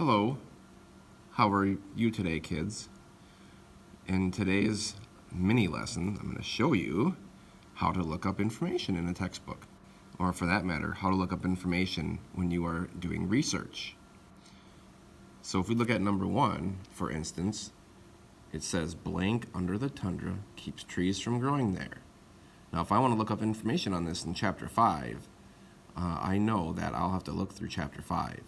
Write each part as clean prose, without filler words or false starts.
Hello, how are you today, kids? In today's mini lesson, I'm going to show you how to look up information in a textbook, or for that matter, how to look up information when you are doing research. So if we look at number 1, for instance, it says blank under the tundra keeps trees from growing there. Now if I want to look up information on this in chapter 5, I know that I'll have to look through chapter 5.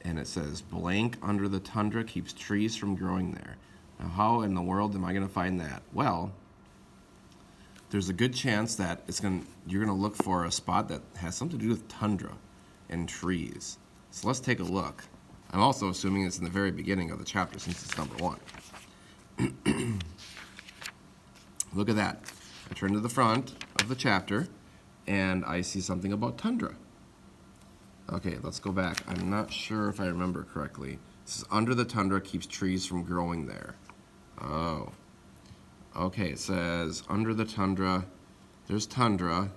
And it says blank under the tundra keeps trees from growing there. Now how in the world am I going to find that? Well, there's a good chance that you're going to look for a spot that has something to do with tundra and trees. So let's take a look. I'm also assuming it's in the very beginning of the chapter since it's number 1. Look at that. I turn to the front of the chapter and I see something about tundra. Okay, let's go back. I'm not sure if I remember correctly. This is under the tundra keeps trees from growing there. Oh. Okay, it says under the tundra, there's tundra.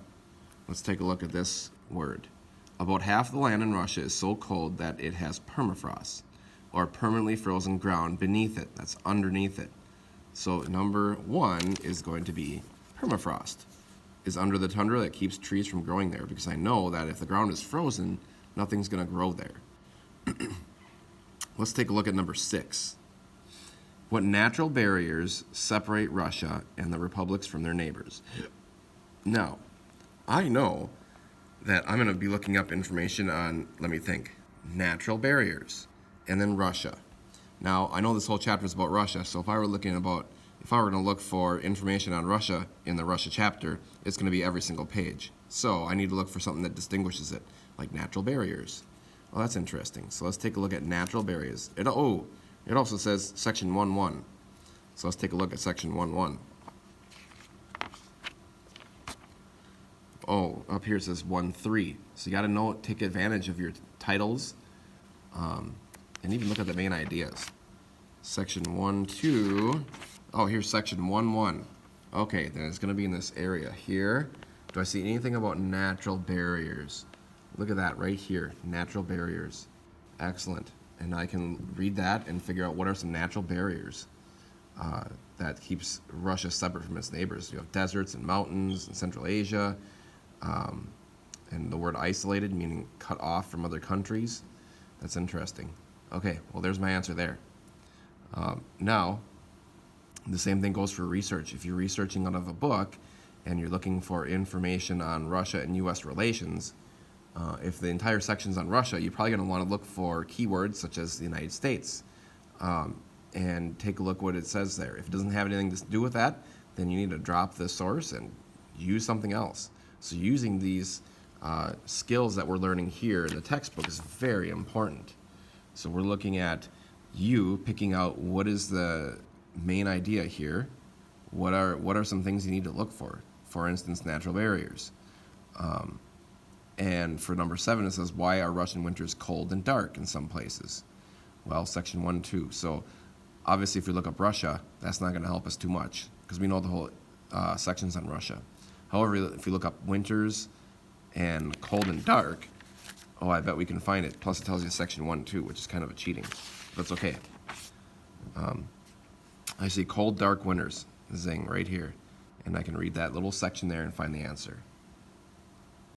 Let's take a look at this word. About half the land in Russia is so cold that it has permafrost, or permanently frozen ground beneath it. That's underneath it. So number 1 is going to be permafrost. Is under the tundra that keeps trees from growing there, because I know that if the ground is frozen, nothing's going to grow there. Let's take a look at number 6. What natural barriers separate Russia and the republics from their neighbors? Now, I know that I'm going to be looking up information on, let me think, natural barriers, and then Russia. Now, I know this whole chapter is about Russia, so if I were going to look for information on Russia in the Russia chapter, it's going to be every single page. So I need to look for something that distinguishes it, like natural barriers. Well, that's interesting. So let's take a look at natural barriers. It also says section 1.1. So let's take a look at section 1.1. Oh, up here it says 1.3. So you got to take advantage of your titles, and even look at the main ideas. Section 1.2. Oh, here's section 1.1. Okay, then it's going to be in this area here. Do I see anything about natural barriers? Look at that right here, natural barriers. Excellent. And I can read that and figure out what are some natural barriers that keeps Russia separate from its neighbors. You have deserts and mountains in Central Asia, and the word isolated, meaning cut off from other countries. That's interesting. Okay, well there's my answer there. Now, the same thing goes for research. If you're researching out of a book and you're looking for information on Russia and U.S. relations, if the entire section's on Russia, you're probably going to want to look for keywords such as the United States and take a look what it says there. If it doesn't have anything to do with that, then you need to drop the source and use something else. So using these skills that we're learning here in the textbook is very important. So we're looking at you picking out what is the main idea here. What are some things you need to look for? For instance, natural barriers. And for number 7, it says, why are Russian winters cold and dark in some places? Well, section 1.2. So obviously if we look up Russia, that's not going to help us too much because we know the whole section's on Russia. However, if we look up winters and cold and dark, oh, I bet we can find it. Plus it tells you section 1.2, which is kind of a cheating. That's okay. I see cold, dark winters, zing, right here. And I can read that little section there and find the answer.